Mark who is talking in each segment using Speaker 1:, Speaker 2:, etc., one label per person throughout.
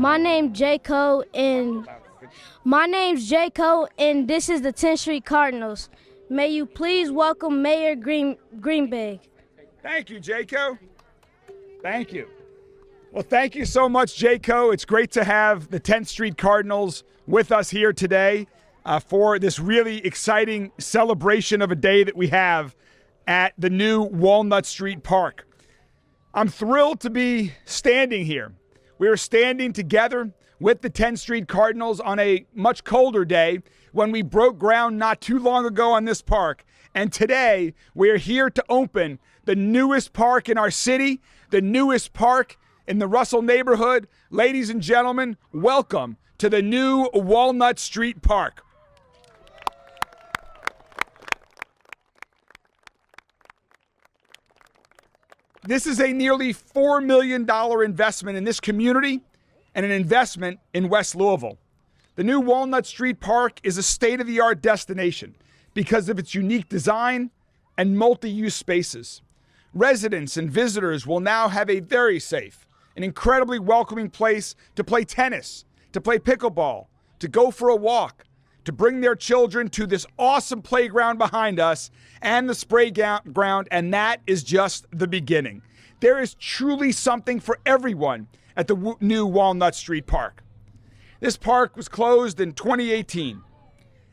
Speaker 1: My name's J-Co, and this is the 10th Street Cardinals. May you please welcome Mayor Greenberg.
Speaker 2: Thank you, J-Co. Thank you. Well, thank you so much, J-Co. It's great to have the 10th Street Cardinals with us here today for this really exciting celebration of a day that we have at the new Walnut Street Park. I'm thrilled to be standing here. We are standing together with the 10th Street Cardinals on a much colder day when we broke ground not too long ago on this park. And today, we are here to open the newest park in our city, the newest park in the Russell neighborhood. Ladies and gentlemen, welcome to the new Walnut Street Park. This is a nearly $4 million investment in this community and an investment in West Louisville. The new Walnut Street Park is a state-of-the-art destination because of its unique design and multi-use spaces. Residents and visitors will now have a very safe and incredibly welcoming place to play tennis, to play pickleball, to go for a walk, to bring their children to this awesome playground behind us and the spray ground, and that is just the beginning. There is truly something for everyone at the new Walnut Street Park. This park was closed in 2018,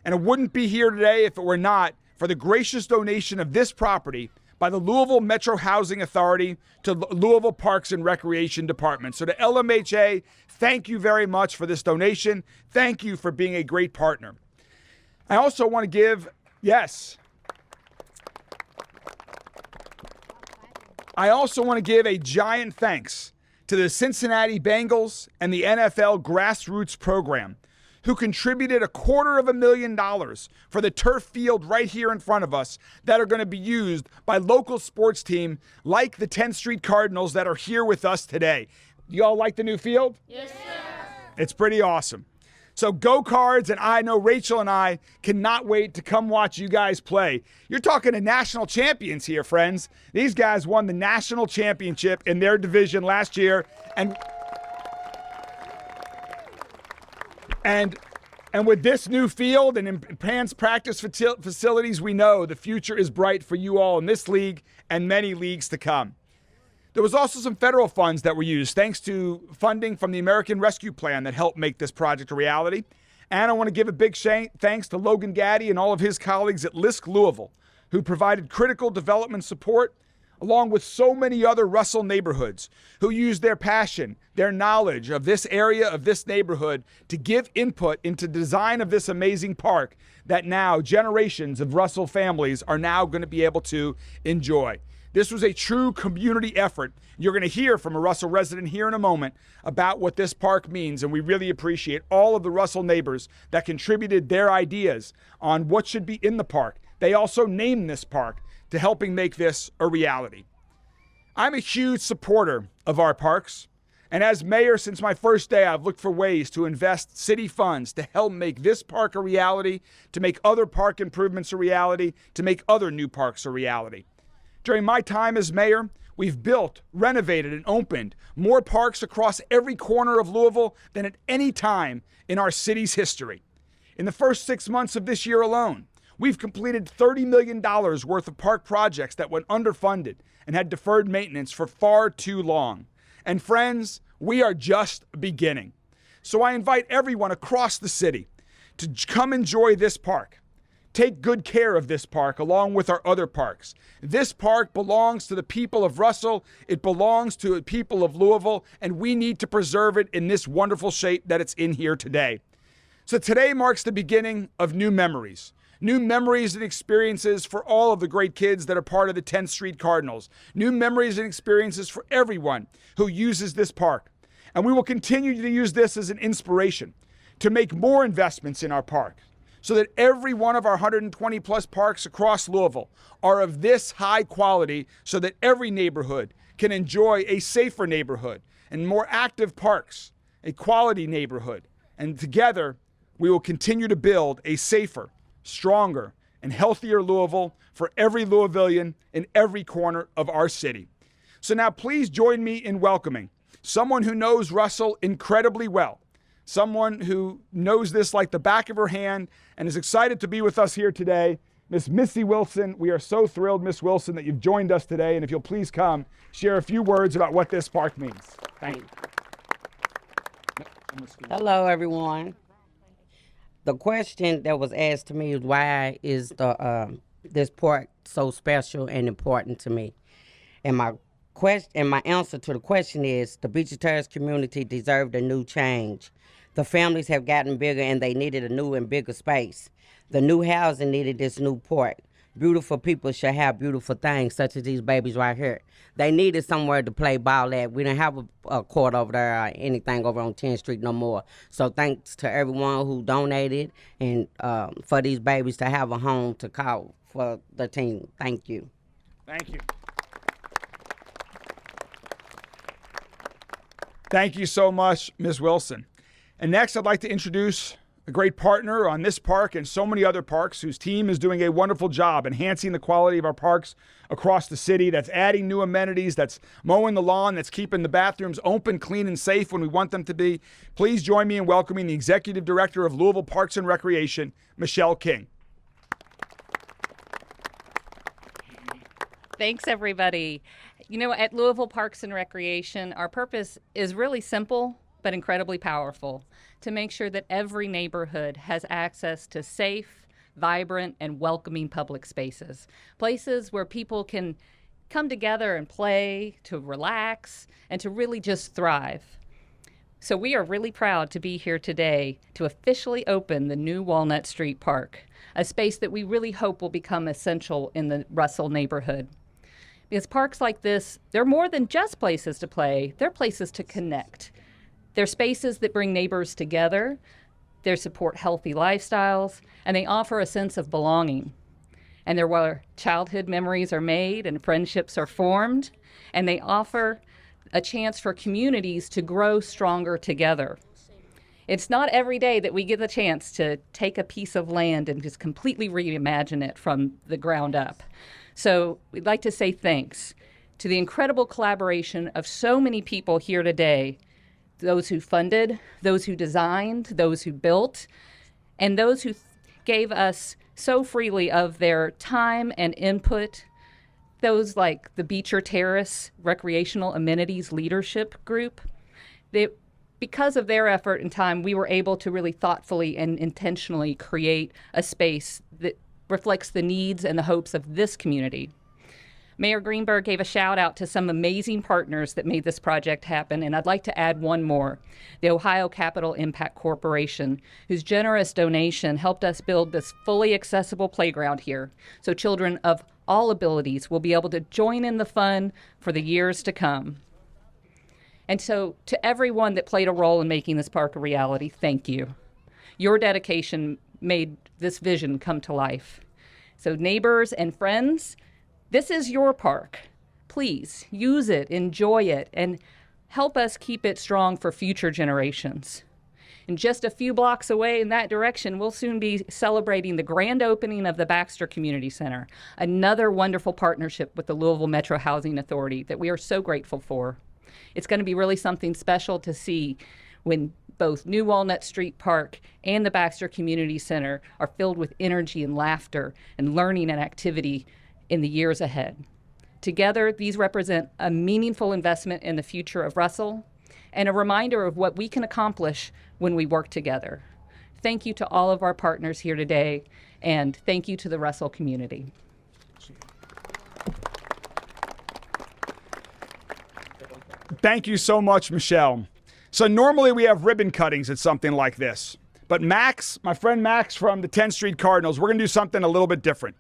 Speaker 2: and it wouldn't be here today if it were not for the gracious donation of this property by the Louisville Metro Housing Authority to Louisville Parks and Recreation Department. So to LMHA, thank you very much for this donation. Thank you for being a great partner. I also want to give, a giant thanks to the Cincinnati Bengals and the NFL Grassroots Program, who contributed $250,000 for the turf field right here in front of us that are going to be used by local sports teams like the 10th Street Cardinals that are here with us today. You all like the new field?
Speaker 1: Yes, sir.
Speaker 2: It's pretty awesome. So go Cards, and I know Rachel and I cannot wait to come watch you guys play. You're talking to national champions here, friends. These guys won the national championship in their division last year, and with this new field and enhanced practice facilities, we know the future is bright for you all in this league and many leagues to come. There was also some federal funds that were used thanks to funding from the American Rescue Plan that helped make this project a reality. And I want to give a big thanks to Logan Gaddy and all of his colleagues at LISC Louisville, who provided critical development support, along with so many other Russell neighborhoods who used their passion, their knowledge of this area, of this neighborhood, to give input into the design of this amazing park that now generations of Russell families are now going to be able to enjoy. This was a true community effort. You're going to hear from a Russell resident here in a moment about what this park means, and we really appreciate all of the Russell neighbors that contributed their ideas on what should be in the park. They also named this park to helping make this a reality. I'm a huge supporter of our parks, and as mayor since my first day, I've looked for ways to invest city funds to help make this park a reality, to make other park improvements a reality, to make other new parks a reality. During my time as mayor, we've built, renovated, and opened more parks across every corner of Louisville than at any time in our city's history. In the first 6 months of this year alone, we've completed $30 million worth of park projects that went underfunded and had deferred maintenance for far too long. And friends, we are just beginning. So I invite everyone across the city to come enjoy this park. Take good care of this park along with our other parks. This park belongs to the people of Russell. It belongs to the people of Louisville, and we need to preserve it in this wonderful shape that it's in here today. So today marks the beginning of new memories and experiences for all of the great kids that are part of the 10th Street Cardinals. New memories and experiences for everyone who uses this park. And we will continue to use this as an inspiration to make more investments in our park, so that every one of our 120 plus parks across Louisville are of this high quality, so that every neighborhood can enjoy a safer neighborhood and more active parks, a quality neighborhood. And together, we will continue to build a safer, stronger, and healthier Louisville for every Louisvillian in every corner of our city. So now please join me in welcoming someone who knows Russell incredibly well, someone who knows this like the back of her hand and is excited to be with us here today, Miss Missy Wilson. We are so thrilled, Miss Wilson, that you've joined us today, and if you'll please come, share a few words about what this park means. Thank you.
Speaker 3: Hello, everyone. The question that was asked to me is, why is this park so special and important to me? And my answer to the question is, the Beecher Terrace community deserved a new change. The families have gotten bigger and they needed a new and bigger space. The new housing needed this new park. Beautiful people should have beautiful things, such as these babies right here. They needed somewhere to play ball at. We didn't have a court over there or anything over on 10th Street no more. So thanks to everyone who donated and for these babies to have a home to call for the team. Thank you.
Speaker 2: Thank you. Thank you so much, Ms. Wilson. And next, I'd like to introduce a great partner on this park and so many other parks whose team is doing a wonderful job enhancing the quality of our parks across the city, that's adding new amenities, that's mowing the lawn, that's keeping the bathrooms open, clean, and safe when we want them to be. Please join me in welcoming the Executive Director of Louisville Parks and Recreation, Michelle King.
Speaker 4: Thanks, everybody. You know, at Louisville Parks and Recreation, our purpose is really simple but incredibly powerful: to make sure that every neighborhood has access to safe, vibrant, and welcoming public spaces. Places where people can come together and play, to relax, and to really just thrive. So we are really proud to be here today to officially open the new Walnut Street Park, a space that we really hope will become essential in the Russell neighborhood. Because parks like this, they're more than just places to play, they're places to connect. They're spaces that bring neighbors together, they support healthy lifestyles, and they offer a sense of belonging. And they're where childhood memories are made and friendships are formed, and they offer a chance for communities to grow stronger together. It's not every day that we get the chance to take a piece of land and just completely reimagine it from the ground up. So we'd like to say thanks to the incredible collaboration of so many people here today, those who funded, those who designed, those who built, and those who gave us so freely of their time and input, those like the Beecher Terrace Recreational Amenities Leadership Group. Because of their effort and time, we were able to really thoughtfully and intentionally create a space that reflects the needs and the hopes of this community. Mayor Greenberg gave a shout out to some amazing partners that made this project happen, and I'd like to add one more: the Ohio Capital Impact Corporation, whose generous donation helped us build this fully accessible playground here, so children of all abilities will be able to join in the fun for the years to come. And so to everyone that played a role in making this park a reality, thank you. Your dedication made this vision come to life. So neighbors and friends, this is your park. Please use it, enjoy it, and help us keep it strong for future generations. And just a few blocks away in that direction, we'll soon be celebrating the grand opening of the Baxter Community Center, another wonderful partnership with the Louisville Metro Housing Authority that we are so grateful for. It's going to be really something special to see when both New Walnut Street Park and the Baxter Community Center are filled with energy and laughter and learning and activity in the years ahead. Together, these represent a meaningful investment in the future of Russell and a reminder of what we can accomplish when we work together. Thank you to all of our partners here today, and thank you to the Russell community.
Speaker 2: Thank you so much, Michelle. So normally we have ribbon cuttings at something like this. But Max, my friend Max from the 10th Street Cardinals, we're going to do something a little bit different.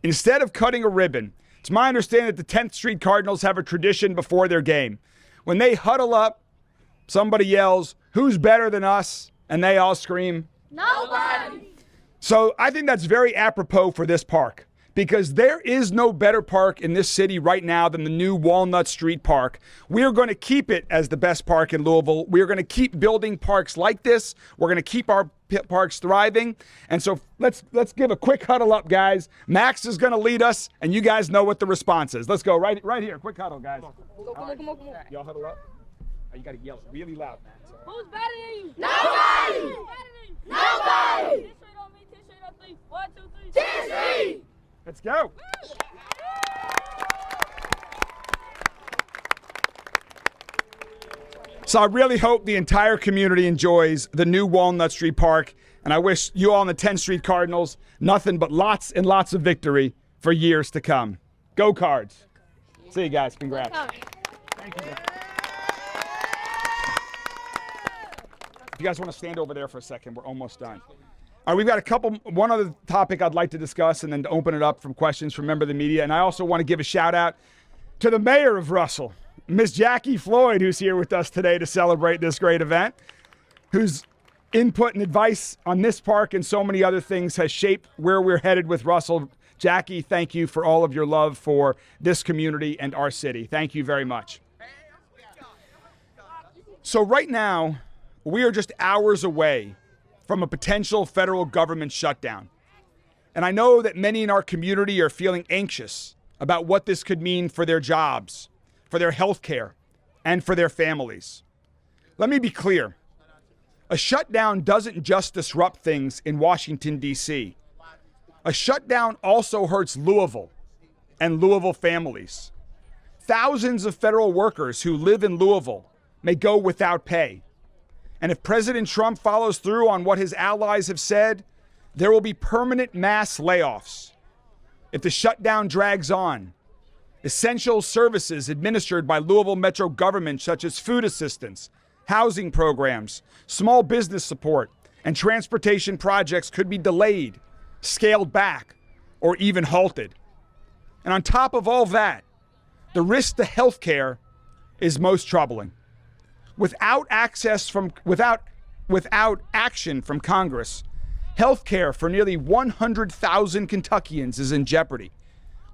Speaker 2: Instead of cutting a ribbon, it's my understanding that the 10th Street Cardinals have a tradition before their game. When they huddle up, somebody yells, "Who's better than us?" And they all scream, "Nobody!" So I think that's very apropos for this park, because there is no better park in this city right now than the new Walnut Street Park. We are going to keep it as the best park in Louisville. We are going to keep building parks like this. We're going to keep our parks thriving. And so let's give a quick huddle up, guys. Max is going to lead us, and you guys know what the response is. Let's go right here. Quick huddle, guys. Come on. Y'all huddle up. You got to yell it really loud, man.
Speaker 1: Who's better than you? Nobody! Nobody! 10 straight on me, 10 straight on 3. 1, 2, 3. 10 straight!
Speaker 2: Let's go. So I really hope the entire community enjoys the new Walnut Street Park, and I wish you all in the 10th Street Cardinals nothing but lots and lots of victory for years to come. Go Cards. See you guys. Congrats. Thank you. If you guys want to stand over there for a second, we're almost done. All right, we've got one other topic I'd like to discuss and then to open it up from questions from member of the media. And I also want to give a shout out to the mayor of Russell, Miss Jackie Floyd, who's here with us today to celebrate this great event, whose input and advice on this park and so many other things has shaped where we're headed with Russell. Jackie, thank you for all of your love for this community and our city. Thank you very much. So right now, we are just hours away from a potential federal government shutdown. And I know that many in our community are feeling anxious about what this could mean for their jobs, for their health care, and for their families. Let me be clear. A shutdown doesn't just disrupt things in Washington, D.C. A shutdown also hurts Louisville and Louisville families. Thousands of federal workers who live in Louisville may go without pay. And if President Trump follows through on what his allies have said, there will be permanent mass layoffs. If the shutdown drags on, essential services administered by Louisville Metro government, such as food assistance, housing programs, small business support, and transportation projects could be delayed, scaled back, or even halted. And on top of all that, the risk to health care is most troubling. Without action from Congress, health care for nearly 100,000 Kentuckians is in jeopardy,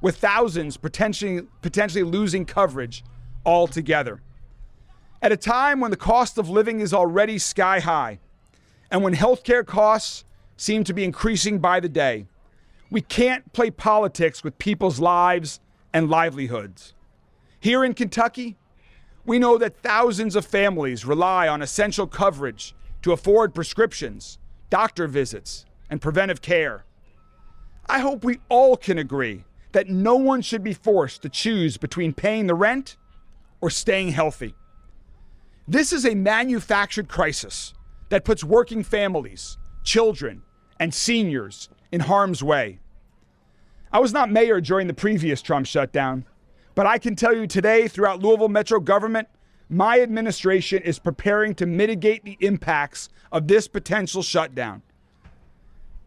Speaker 2: with thousands potentially losing coverage altogether. At a time when the cost of living is already sky high, and when health care costs seem to be increasing by the day, we can't play politics with people's lives and livelihoods. Here in Kentucky, we know that thousands of families rely on essential coverage to afford prescriptions, doctor visits, and preventive care. I hope we all can agree that no one should be forced to choose between paying the rent or staying healthy. This is a manufactured crisis that puts working families, children, and seniors in harm's way. I was not mayor during the previous Trump shutdown, but I can tell you today, throughout Louisville Metro government, my administration is preparing to mitigate the impacts of this potential shutdown.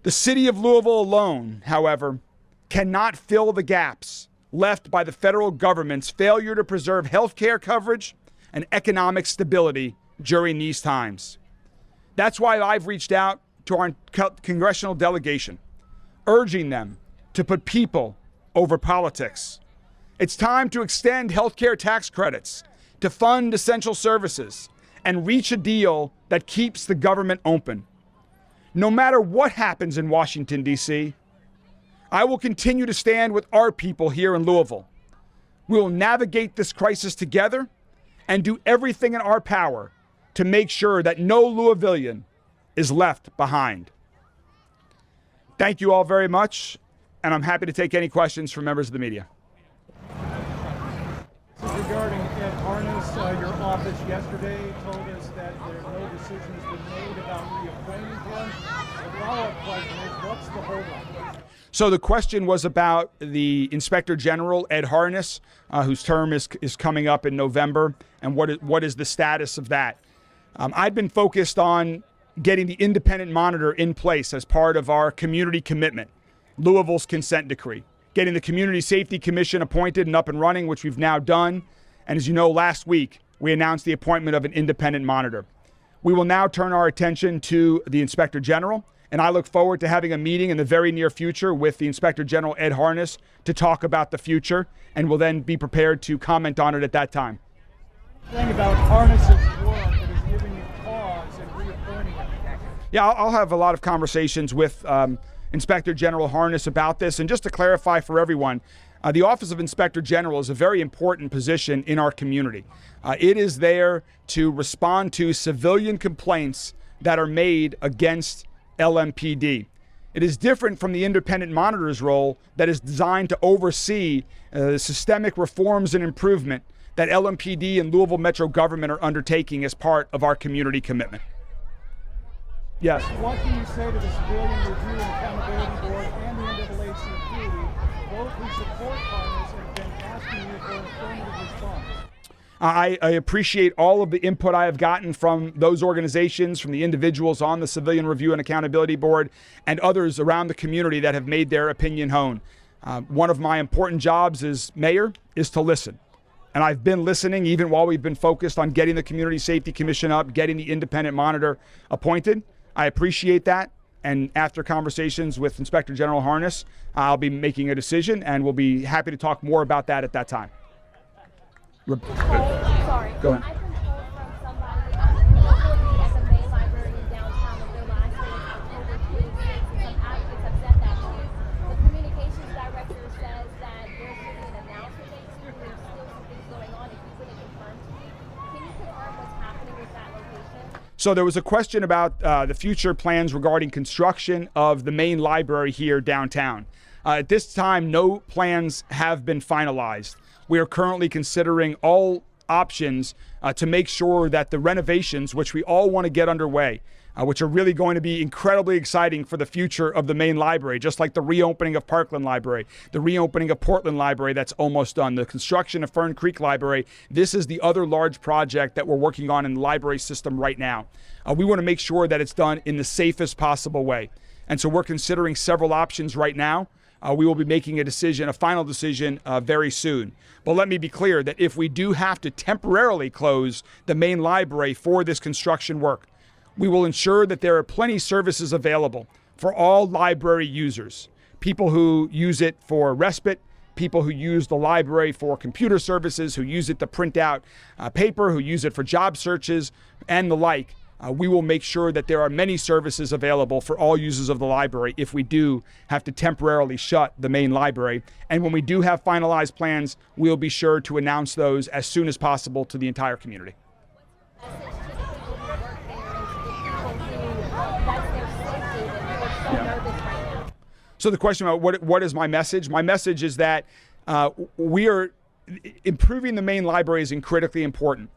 Speaker 2: The city of Louisville alone, however, cannot fill the gaps left by the federal government's failure to preserve health care coverage and economic stability during these times. That's why I've reached out to our congressional delegation, urging them to put people over politics. It's time to extend health care tax credits, to fund essential services, and reach a deal that keeps the government open. No matter what happens in Washington, D.C., I will continue to stand with our people here in Louisville. We will navigate this crisis together and do everything in our power to make sure that no Louisvillian is left behind. Thank you all very much, and I'm happy to take any questions from members of the media.
Speaker 5: Regarding Ed Harness, your office yesterday told us that no decision has been made about reappointing him. The follow-up question is, what's the holdup?
Speaker 2: So the question was about the Inspector General, Ed Harness, whose term is coming up in November, and what is the status of that? I've been focused on getting the independent monitor in place as part of our community commitment, Louisville's consent decree, getting the Community Safety Commission appointed and up and running, which we've now done. And as you know, last week, we announced the appointment of an independent monitor. We will now turn our attention to the Inspector General, and I look forward to having a meeting in the very near future with the Inspector General, Ed Harness, to talk about the future, and we'll then be prepared to comment on it at that time.
Speaker 5: The thing about Harness's work that is giving you pause and reappointing him.
Speaker 2: Yeah, I'll have a lot of conversations with Inspector General Harness about this. And just to clarify for everyone, The Office of Inspector General is a very important position in our community. It is there to respond to civilian complaints that are made against LMPD. It is different from the independent monitor's role that is designed to oversee the systemic reforms and improvement that LMPD and Louisville Metro government are undertaking as part of our community commitment. Yes.
Speaker 5: What do you say to the Civilian Review and Accountability Board and the NAACP, both who support harness and have been asking you for an affirmative response?
Speaker 2: I appreciate all of the input I have gotten from those organizations, from the individuals on the Civilian Review and Accountability Board, and others around the community that have made their opinion known. One of my important jobs as mayor is to listen. And I've been listening even while we've been focused on getting the Community Safety Commission up, getting the independent monitor appointed. I appreciate that. And after conversations with Inspector General Harness, I'll be making a decision, and we'll be happy to talk more about that at that time.
Speaker 1: Sorry.
Speaker 2: Go ahead.
Speaker 1: I've been told from somebody locally at the main library in downtown that their last day is October 26th, and some advocates have said that the communications director says that there should be an announcement date soon. There's still some things going on. If you couldn't confirm to me, can you confirm what's happening with that location?
Speaker 2: So there was a question about the future plans regarding construction of the main library here downtown. At this time, no plans have been finalized. We are currently considering all options to make sure that the renovations, which we all want to get underway, which are really going to be incredibly exciting for the future of the main library, just like the reopening of Parkland Library, the reopening of Portland Library that's almost done, the construction of Fern Creek Library. This is the other large project that we're working on in the library system right now. We want to make sure that it's done in the safest possible way. And so we're considering several options right now. We will be making a final decision very soon. But let me be clear that if we do have to temporarily close the main library for this construction work, we will ensure that there are plenty of services available for all library users. People who use it for respite, people who use the library for computer services, who use it to print out paper, who use it for job searches, and the like. We will make sure that there are many services available for all users of the library if we do have to temporarily shut the main library. And when we do have finalized plans, we'll be sure to announce those as soon as possible to the entire community. So the question about what is my message? My message is that we are improving the main library is critically important.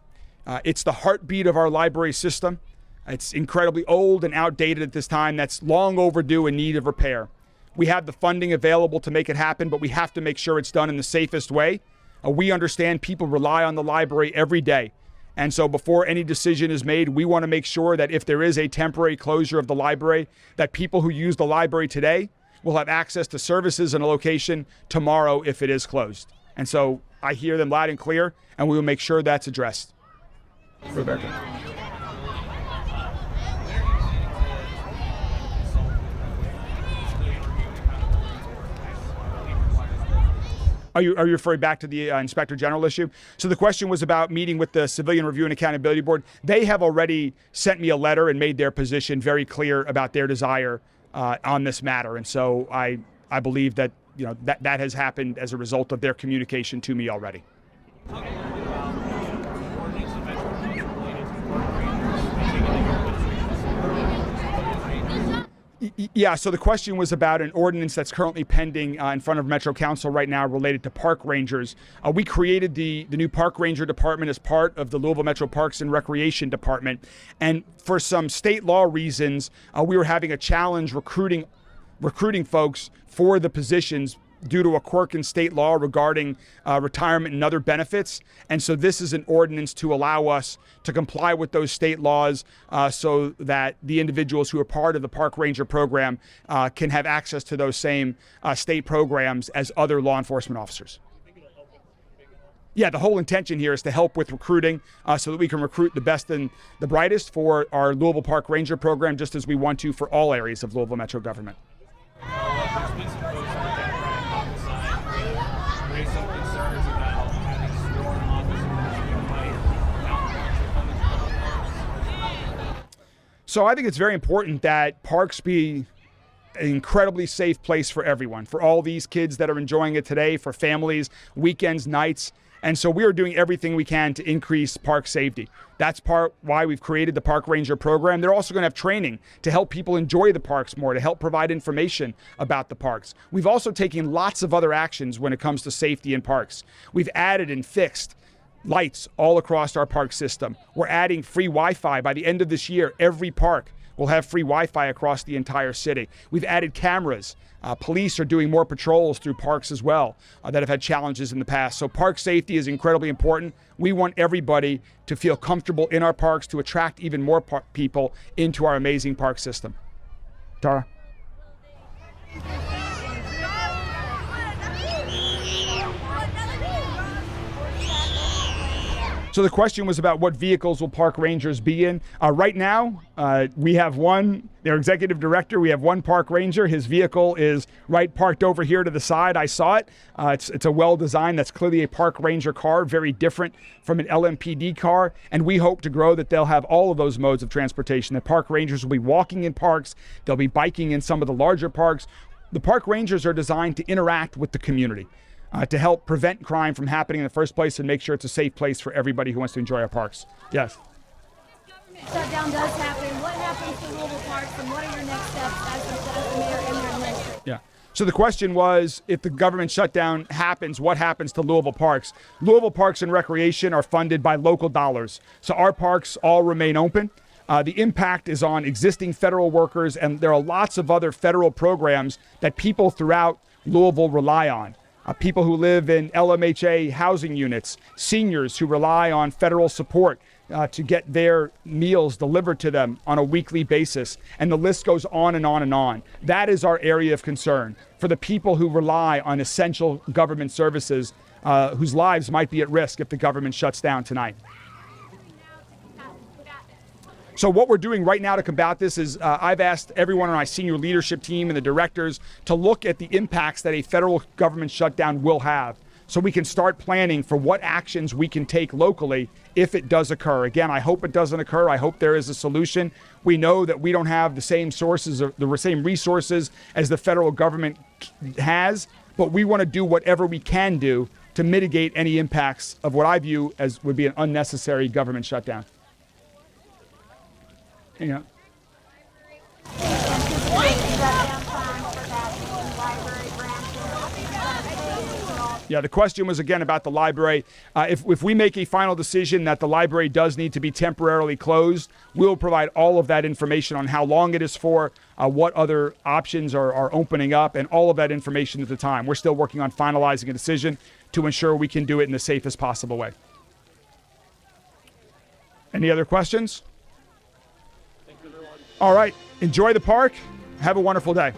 Speaker 2: It's the heartbeat of our library system. It's incredibly old and outdated at this time. That's long overdue in need of repair. We have the funding available to make it happen, but we have to make sure it's done in the safest way. We understand people rely on the library every day. And so before any decision is made, we want to make sure that if there is a temporary closure of the library, that people who use the library today will have access to services in a location tomorrow if it is closed. And so I hear them loud and clear, and we will make sure that's addressed. Rebecca. Are you referring back to the Inspector General issue? So the question was about meeting with the Civilian Review and Accountability Board. They have already sent me a letter and made their position very clear about their desire on this matter. And so I believe that that has happened as a result of their communication to me already. Yeah, so the question was about an ordinance that's currently pending in front of Metro Council right now related to park rangers. We created the new park ranger department as part of the Louisville Metro Parks and Recreation Department. And for some state law reasons, we were having a challenge recruiting folks for the positions due to a quirk in state law regarding retirement and other benefits. And so this is an ordinance to allow us to comply with those state laws so that the individuals who are part of the park ranger program can have access to those same state programs as other law enforcement officers. Yeah, the whole intention here is to help with recruiting so that we can recruit the best and the brightest for our Louisville Park Ranger program, just as we want to for all areas of Louisville Metro government. So I think it's very important that parks be an incredibly safe place for everyone, for all these kids that are enjoying it today, for families, weekends, nights. And so we are doing everything we can to increase park safety. That's part why we've created the Park Ranger program. They're also going to have training to help people enjoy the parks more, to help provide information about the parks. We've also taken lots of other actions when it comes to safety in parks. We've added and fixed lights all across our park system. We're adding free Wi-Fi. By the end of this year, every park will have free Wi-Fi across the entire city. We've added cameras. Police are doing more patrols through parks as well that have had challenges in the past. So park safety is incredibly important. We want everybody to feel comfortable in our parks, to attract even more people into our amazing park system. Tara? So the question was about what vehicles will park rangers be in. Right now, we have one, their executive director, we have one park ranger. His vehicle is right parked over here to the side. I saw it. It's a well-designed, that's clearly a park ranger car, very different from an LMPD car. And we hope to grow that they'll have all of those modes of transportation. The park rangers will be walking in parks. They'll be biking in some of the larger parks. The park rangers are designed to interact with the community, to help prevent crime from happening in the first place and make sure it's a safe place for everybody who wants to enjoy our parks. Yes?
Speaker 1: Shutdown does happen. What happens to Louisville Parks, and what are your next steps as the mayor and your administration?
Speaker 2: Yeah. So the question was, if the government shutdown happens, what happens to Louisville Parks? Louisville Parks and Recreation are funded by local dollars. So our parks all remain open. The impact is on existing federal workers, and there are lots of other federal programs that people throughout Louisville rely on. People who live in LMHA housing units, seniors who rely on federal support to get their meals delivered to them on a weekly basis. And the list goes on and on and on. That is our area of concern for the people who rely on essential government services whose lives might be at risk if the government shuts down tonight. So what we're doing right now to combat this is I've asked everyone on my senior leadership team and the directors to look at the impacts that a federal government shutdown will have, so we can start planning for what actions we can take locally if it does occur. Again, I hope it doesn't occur. I hope there is a solution. We know that we don't have the same sources or the same resources as the federal government has, but we want to do whatever we can do to mitigate any impacts of what I view as would be an unnecessary government shutdown. Yeah. Yeah, the question was again about the library. If we make a final decision that the library does need to be temporarily closed, we'll provide all of that information on how long it is for, what other options are opening up, and all of that information at the time. We're still working on finalizing a decision to ensure we can do it in the safest possible way. Any other questions? All right. Enjoy the park. Have a wonderful day.